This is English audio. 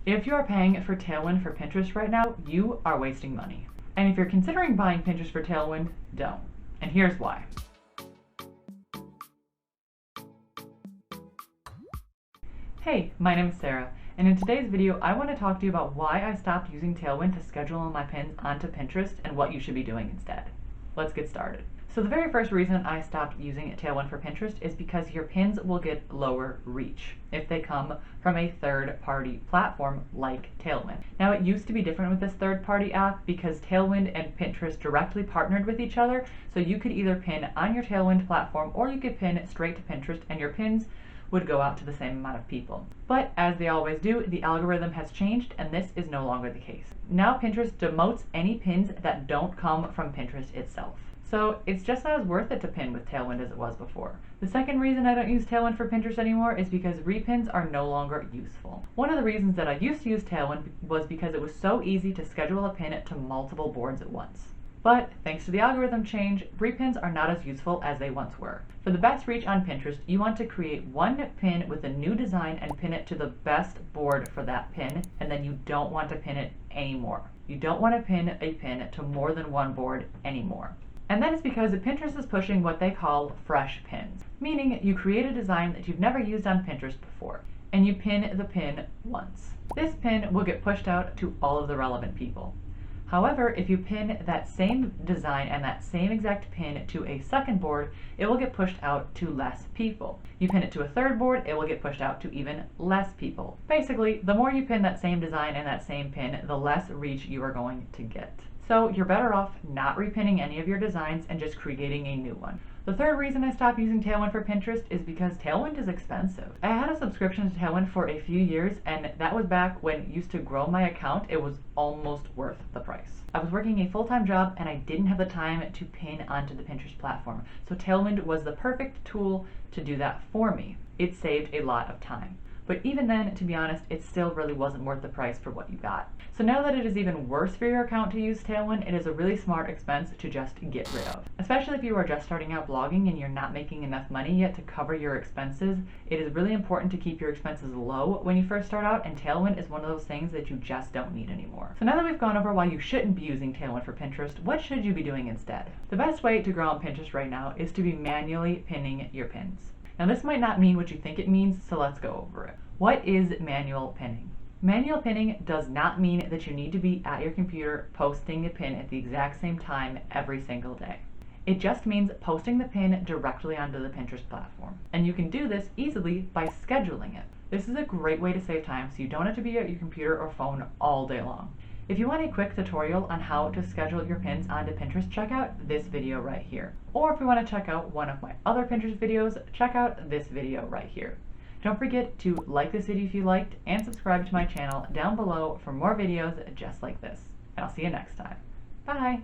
If you are paying for Tailwind for Pinterest right now, you are wasting money. And if you're considering buying Pinterest for Tailwind, don't. And here's why. Hey, my name is Sarah, and in today's video I want to talk to you about why I stopped using Tailwind to schedule all my pins onto Pinterest and what you should be doing instead. Let's get started. So the very first reason I stopped using Tailwind for Pinterest is because your pins will get lower reach if they come from a third-party platform like Tailwind. Now it used to be different with this third-party app because Tailwind and Pinterest directly partnered with each other, so you could either pin on your Tailwind platform or you could pin straight to Pinterest and your pins would go out to the same amount of people. But as they always do, the algorithm has changed and this is no longer the case. Now Pinterest demotes any pins that don't come from Pinterest itself. So it's just not as worth it to pin with Tailwind as it was before. The second reason I don't use Tailwind for Pinterest anymore is because repins are no longer useful. One of the reasons that I used to use Tailwind was because it was so easy to schedule a pin to multiple boards at once. But thanks to the algorithm change, repins are not as useful as they once were. For the best reach on Pinterest, you want to create one pin with a new design and pin it to the best board for that pin, and then you don't want to pin it anymore. You don't want to pin a pin to more than one board anymore. And that is because Pinterest is pushing what they call fresh pins, meaning you create a design that you've never used on Pinterest before, and you pin the pin once. This pin will get pushed out to all of the relevant people. However, if you pin that same design and that same exact pin to a second board, it will get pushed out to less people. You pin it to a third board, it will get pushed out to even less people. Basically, the more you pin that same design and that same pin, the less reach you are going to get. So you're better off not repinning any of your designs and just creating a new one. The third reason I stopped using Tailwind for Pinterest is because Tailwind is expensive. I had a subscription to Tailwind for a few years, and that was back when it used to grow my account. It was almost worth the price. I was working a full-time job and I didn't have the time to pin onto the Pinterest platform, so Tailwind was the perfect tool to do that for me. It saved a lot of time. But even then, to be honest, it still really wasn't worth the price for what you got. So now that it is even worse for your account to use Tailwind, it is a really smart expense to just get rid of. Especially if you are just starting out blogging and you're not making enough money yet to cover your expenses, it is really important to keep your expenses low when you first start out, and Tailwind is one of those things that you just don't need anymore. So now that we've gone over why you shouldn't be using Tailwind for Pinterest, what should you be doing instead? The best way to grow on Pinterest right now is to be manually pinning your pins. Now this might not mean what you think it means, so let's go over it. What is manual pinning? Manual pinning does not mean that you need to be at your computer posting the pin at the exact same time every single day. It just means posting the pin directly onto the Pinterest platform. And you can do this easily by scheduling it. This is a great way to save time so you don't have to be at your computer or phone all day long. If you want a quick tutorial on how to schedule your pins onto Pinterest, check out this video right here. Or if you want to check out one of my other Pinterest videos, check out this video right here. Don't forget to like this video if you liked and subscribe to my channel down below for more videos just like this. And I'll see you next time. Bye!